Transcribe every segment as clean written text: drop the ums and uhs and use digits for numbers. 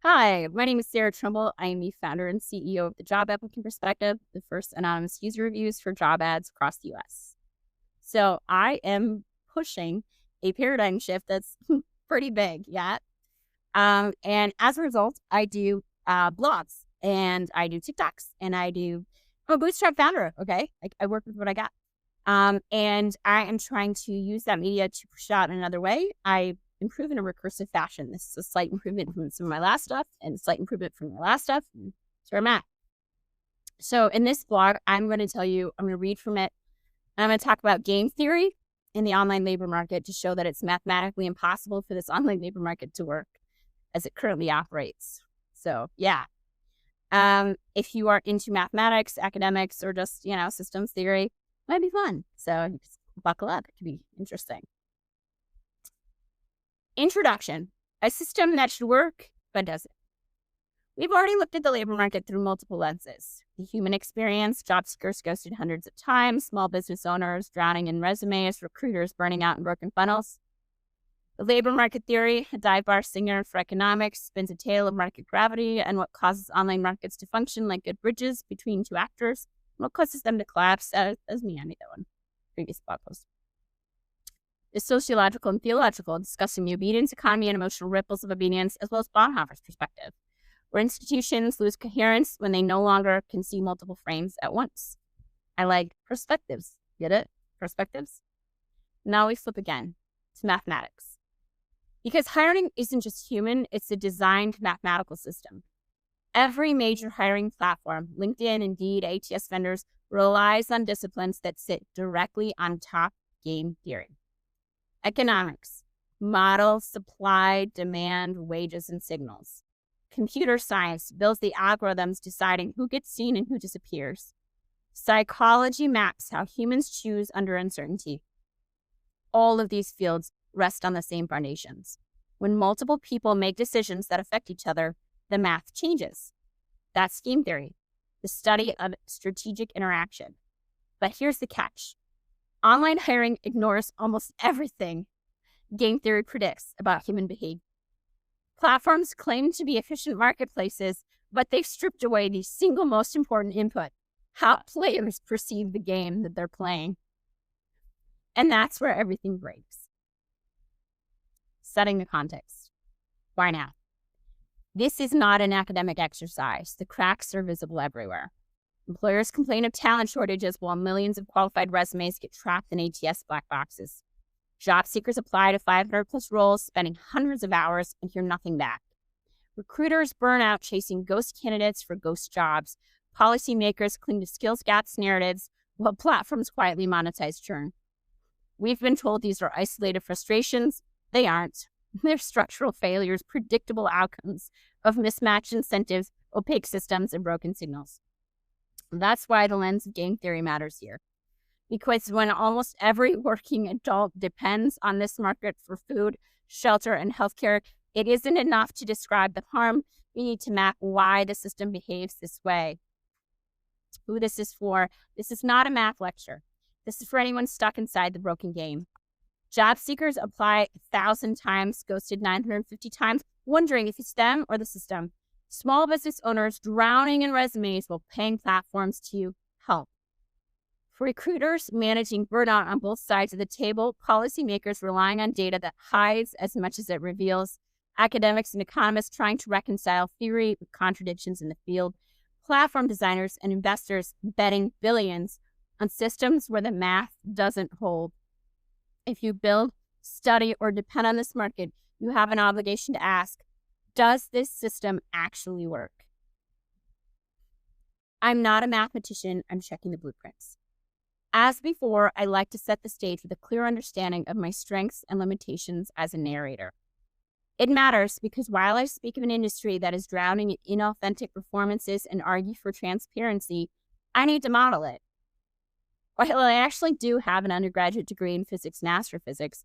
Hi, my name is Sarah Trumbull. I am the founder and CEO of the Job Applicant Perspective, the first anonymous user reviews for job ads across the US. So I am pushing a paradigm shift that's pretty big, yeah. And as a result, I do blogs and I do TikToks and I'm a bootstrap founder, okay? I work with what I got. And I am trying to use that media to push out in another way. I improve in a recursive fashion. This is a slight improvement from some of my last stuff and a slight improvement from my last stuff. And that's where I'm at. So in this blog, I'm going to read from it. I'm going to talk about game theory in the online labor market to show that it's mathematically impossible for this online labor market to work as it currently operates. So yeah. If you are into mathematics, academics, or just, systems theory, might be fun. So just buckle up. It could be interesting. Introduction. A system that should work, but doesn't. We've already looked at the labor market through multiple lenses. The human experience, job seekers ghosted hundreds of times, small business owners drowning in resumes, recruiters burning out in broken funnels. The labor market theory, a dive bar singer for economics, spins a tale of market gravity and what causes online markets to function like good bridges between two actors, and what causes them to collapse, as me, I made that one, previous blog post. Is sociological and theological, discussing the obedience economy and emotional ripples of obedience, as well as Bonhoeffer's perspective, where institutions lose coherence when they no longer can see multiple frames at once. I like perspectives. Get it? Perspectives? Now we flip again to mathematics. Because hiring isn't just human, it's a designed mathematical system. Every major hiring platform, LinkedIn, Indeed, ATS vendors, relies on disciplines that sit directly on top game theory. Economics, model, supply, demand, wages, and signals. Computer science builds the algorithms deciding who gets seen and who disappears. Psychology maps how humans choose under uncertainty. All of these fields rest on the same foundations. When multiple people make decisions that affect each other, the math changes. That's game theory, the study of strategic interaction. But here's the catch. Online hiring ignores almost everything game theory predicts about human behavior. Platforms claim to be efficient marketplaces, but they've stripped away the single most important input, how players perceive the game that they're playing. And that's where everything breaks. Setting the context. Why now? This is not an academic exercise. The cracks are visible everywhere. Employers complain of talent shortages while millions of qualified resumes get trapped in ATS black boxes. Job seekers apply to 500 plus roles, spending hundreds of hours and hear nothing back. Recruiters burn out chasing ghost candidates for ghost jobs. Policymakers cling to skills gaps narratives while platforms quietly monetize churn. We've been told these are isolated frustrations. They aren't. They're structural failures, predictable outcomes of mismatched incentives, opaque systems, and broken signals. That's why the lens of game theory matters here. Because when almost every working adult depends on this market for food, shelter, and healthcare, it isn't enough to describe the harm. We need to map why the system behaves this way. Who this is for. This is not a math lecture. This is for anyone stuck inside the broken game. Job seekers apply 1,000 times, ghosted 950 times, wondering if it's them or the system. Small business owners drowning in resumes while paying platforms to help. For recruiters managing burnout on both sides of the table, policymakers relying on data that hides as much as it reveals, academics and economists trying to reconcile theory with contradictions in the field, platform designers and investors betting billions on systems where the math doesn't hold. If you build, study, or depend on this market, you have an obligation to ask, does this system actually work? I'm not a mathematician. I'm checking the blueprints. As before, I like to set the stage with a clear understanding of my strengths and limitations as a narrator. It matters because while I speak of an industry that is drowning in inauthentic performances and argue for transparency, I need to model it. While I actually do have an undergraduate degree in physics and astrophysics,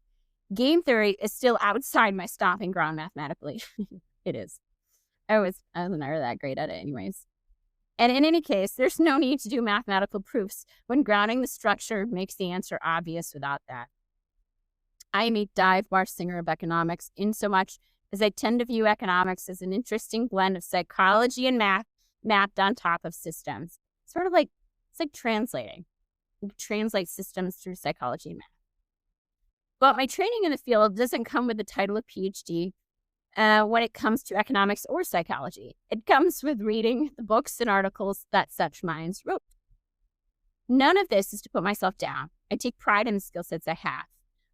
game theory is still outside my stomping ground mathematically. It is. I was never that great at it anyways. And in any case, there's no need to do mathematical proofs when grounding the structure makes the answer obvious without that. I am a dive bar singer of economics in so much as I tend to view economics as an interesting blend of psychology and math mapped on top of systems. Sort of like, it's like translating. You translate systems through psychology and math. But my training in the field doesn't come with the title of PhD when it comes to economics or psychology. It comes with reading the books and articles that such minds wrote. None of this is to put myself down. I take pride in the skill sets I have.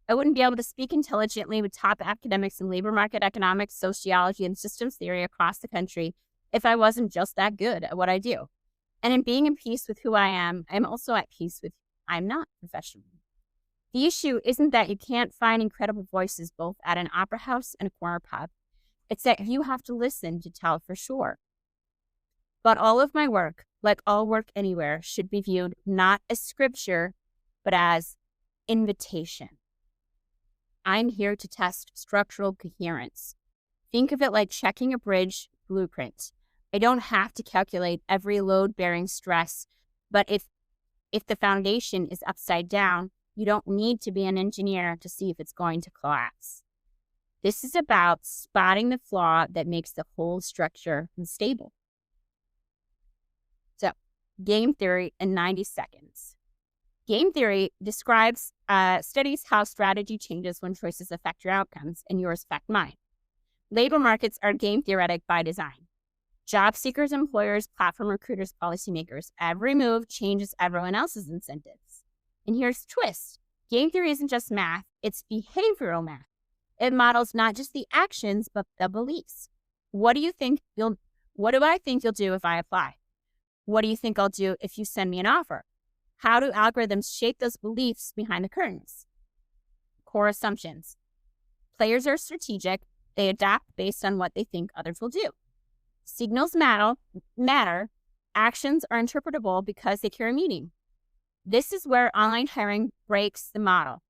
I wouldn't be able to speak intelligently with top academics in labor market economics, sociology, and systems theory across the country if I wasn't just that good at what I do. And in being in peace with who I am, I'm also at peace with who I'm not professionally. The issue isn't that you can't find incredible voices both at an opera house and a corner pub. It's that you have to listen to tell for sure. But all of my work, like all work anywhere, should be viewed not as scripture, but as invitation. I'm here to test structural coherence. Think of it like checking a bridge blueprint. I don't have to calculate every load-bearing stress, but if the foundation is upside down, you don't need to be an engineer to see if it's going to collapse. This is about spotting the flaw that makes the whole structure unstable. So, game theory in 90 seconds. Game theory describes, studies how strategy changes when choices affect your outcomes and yours affect mine. Labor markets are game theoretic by design. Job seekers, employers, platform recruiters, policymakers, every move changes everyone else's incentives. And here's the twist. Game theory isn't just math, it's behavioral math. It models not just the actions, but the beliefs. What do I think you'll do if I apply? What do you think I'll do if you send me an offer? How do algorithms shape those beliefs behind the curtains? Core assumptions. Players are strategic. They adapt based on what they think others will do. Signals matter. Actions are interpretable because they carry meaning. This is where online hiring breaks the model.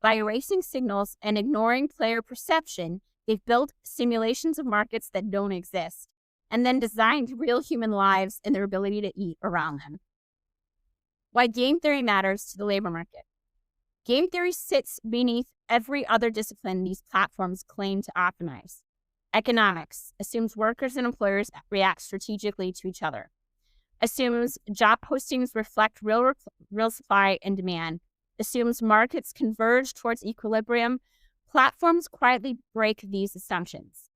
By erasing signals and ignoring player perception, they've built simulations of markets that don't exist, and then designed real human lives and their ability to eat around them. Why game theory matters to the labor market. Game theory sits beneath every other discipline these platforms claim to optimize. Economics assumes workers and employers react strategically to each other. Assumes job postings reflect real supply and demand. Assumes markets converge towards equilibrium. Platforms quietly break these assumptions.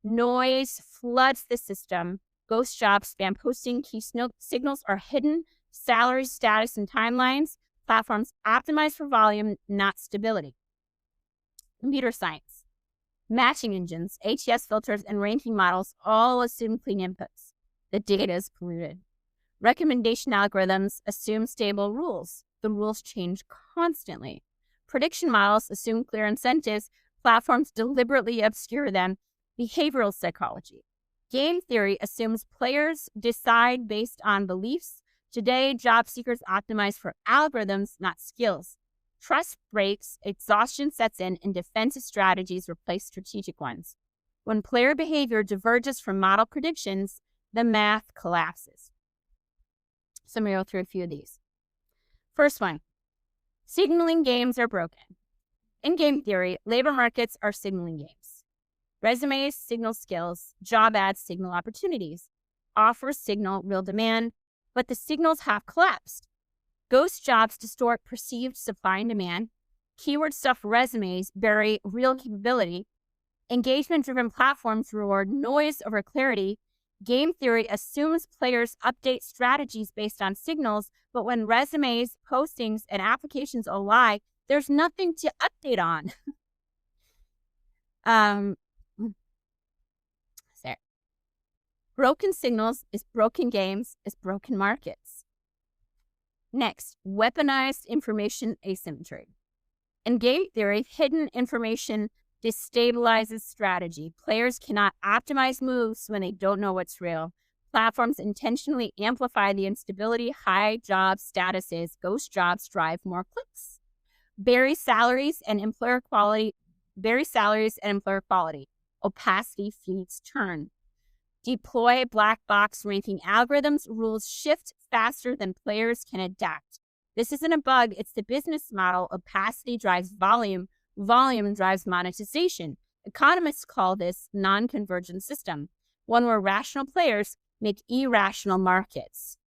Noise floods the system. Ghost jobs, spam posting, key signals are hidden. Salary, status, and timelines. Platforms optimize for volume, not stability. Computer science. Matching engines, ATS filters, and ranking models all assume clean inputs. The data is polluted. Recommendation algorithms assume stable rules. The rules change constantly. Prediction models assume clear incentives. Platforms deliberately obscure them. Behavioral psychology. Game theory assumes players decide based on beliefs. Today, job seekers optimize for algorithms, not skills. Trust breaks, exhaustion sets in, and defensive strategies replace strategic ones. When player behavior diverges from model predictions, the math collapses. So I'm going to go through a few of these. First one, signaling games are broken. In game theory, labor markets are signaling games. Resumes signal skills, job ads signal opportunities, offers signal real demand, but the signals have collapsed. Ghost jobs distort perceived supply and demand. Keyword stuffed resumes bury real capability. Engagement-driven platforms reward noise over clarity. Game theory assumes players update strategies based on signals, but when resumes, postings, and applications all lie, there's nothing to update on. Broken signals is broken games is broken markets. Next, weaponized information asymmetry. In game theory, hidden information destabilizes strategy. Players cannot optimize moves when they don't know what's real. Platforms intentionally amplify the instability. High job statuses, ghost jobs drive more clicks. Bury salaries and employer quality. Opacity feeds turn. Deploy black box ranking algorithms. Rules shift faster than players can adapt. This isn't a bug, it's the business model. Opacity drives volume. Volume drives monetization. Economists call this non-convergent system, one where rational players make irrational markets.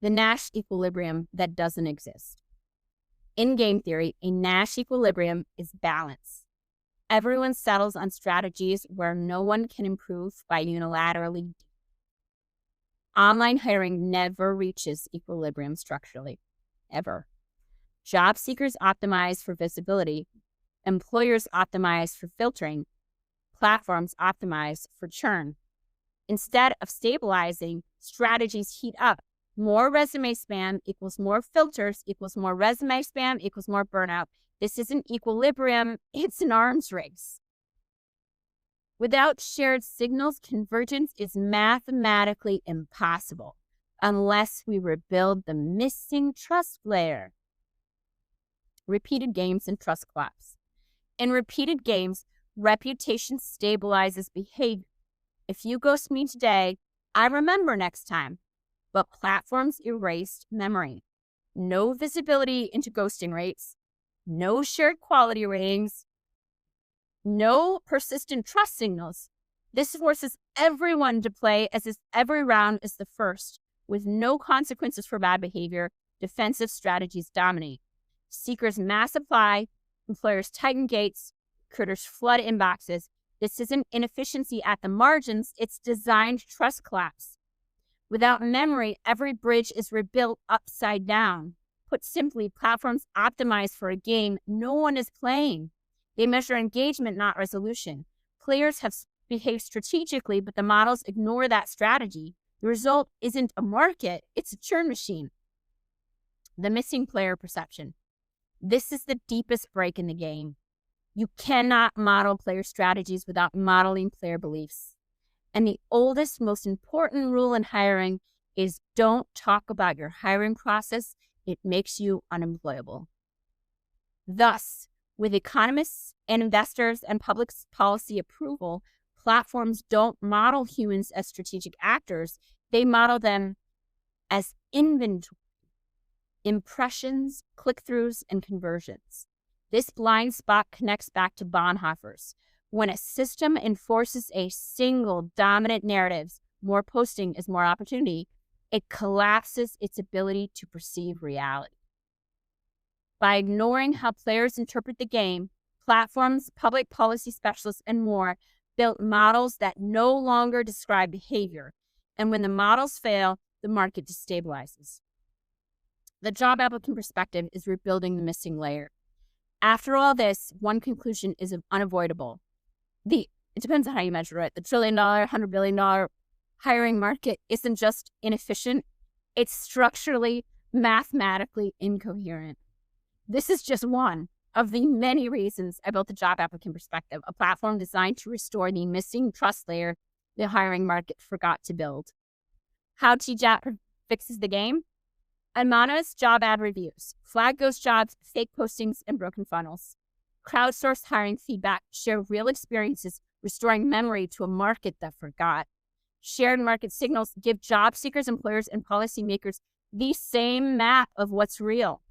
The Nash equilibrium that doesn't exist. In game theory, a Nash equilibrium is balance. Everyone settles on strategies where no one can improve by unilaterally. Online hiring never reaches equilibrium structurally, ever. Job seekers optimize for visibility. Employers optimize for filtering. Platforms optimize for churn. Instead of stabilizing, strategies heat up. More resume spam equals more filters equals more resume spam equals more burnout. This isn't equilibrium, it's an arms race. Without shared signals, convergence is mathematically impossible unless we rebuild the missing trust layer. Repeated games and trust collapse. In repeated games, reputation stabilizes behavior. If you ghost me today, I remember next time. But platforms erased memory. No visibility into ghosting rates, no shared quality ratings, no persistent trust signals. This forces everyone to play as if every round is the first, with no consequences for bad behavior. Defensive strategies dominate. Seekers mass apply, employers tighten gates, recruiters flood inboxes. This isn't inefficiency at the margins, it's designed trust collapse. Without memory, every bridge is rebuilt upside down. Put simply, platforms optimize for a game no one is playing. They measure engagement, not resolution. Players have behaved strategically, but the models ignore that strategy. The result isn't a market, it's a churn machine. The missing player perception. This is the deepest break in the game. You cannot model player strategies without modeling player beliefs. And the oldest, most important rule in hiring is don't talk about your hiring process. It makes you unemployable. Thus, with economists and investors and public policy approval, platforms don't model humans as strategic actors. They model them as inventory, impressions, click-throughs, and conversions. This blind spot connects back to Bonhoeffer's. When a system enforces a single dominant narrative, more posting is more opportunity, it collapses its ability to perceive reality. By ignoring how players interpret the game, platforms, public policy specialists, and more built models that no longer describe behavior. And when the models fail, the market destabilizes. The job applicant perspective is rebuilding the missing layer. After all this, one conclusion is unavoidable. It depends on how you measure it. The $1 trillion, $100 billion hiring market isn't just inefficient, it's structurally, mathematically incoherent. This is just one of the many reasons I built the job applicant perspective, a platform designed to restore the missing trust layer the hiring market forgot to build. How TJAP fixes the game? Anonymous job ad reviews, flag ghost jobs, fake postings, and broken funnels. Crowdsource hiring feedback, share real experiences, restoring memory to a market that forgot. Shared market signals give job seekers, employers, and policymakers the same map of what's real.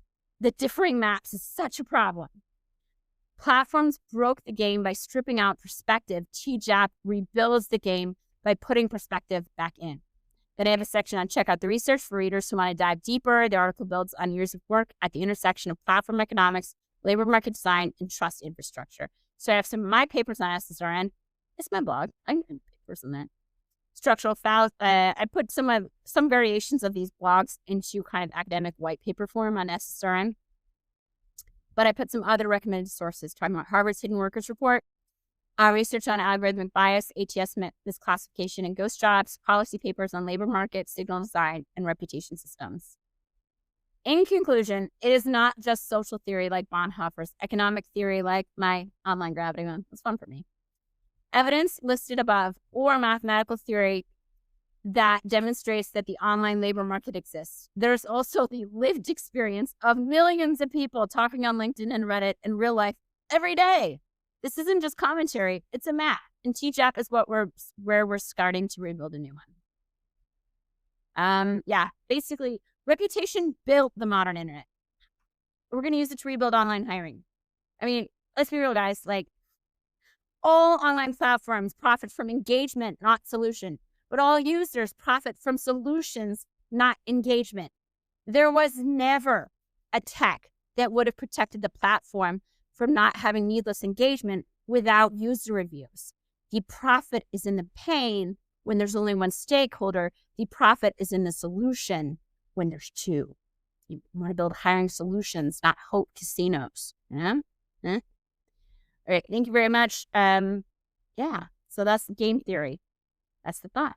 The differing maps is such a problem. Platforms broke the game by stripping out perspective. TJAP rebuilds the game by putting perspective back in. Then I have a section on check out the research for readers who want to dive deeper. The article builds on years of work at the intersection of platform economics, labor market design, and trust infrastructure. So I have some of my papers on SSRN. It's my blog. I can papers on that. Structural fallacy. I put some variations of these blogs into kind of academic white paper form on SSRN. But I put some other recommended sources talking about Harvard's Hidden Workers Report, research on algorithmic bias, ATS misclassification and ghost jobs, policy papers on labor market, signal design, and reputation systems. In conclusion, it is not just social theory like Bonhoeffer's, economic theory like my online gravity one. It's fun for me. Evidence listed above, or mathematical theory that demonstrates that the online labor market exists. There's also the lived experience of millions of people talking on LinkedIn and Reddit in real life every day. This isn't just commentary, it's a map. And TJAP is where we're starting to rebuild a new one. Basically, reputation built the modern internet. We're going to use it to rebuild online hiring. I mean, let's be real, guys. Like, all online platforms profit from engagement, not solution, but all users profit from solutions, not engagement. There was never a tech that would have protected the platform from not having needless engagement without user reviews. The profit is in the pain when there's only one stakeholder. The profit is in the solution when there's two. You want to build hiring solutions, not hope casinos. Yeah? All right. Thank you very much. Yeah. So that's the game theory. That's the thought.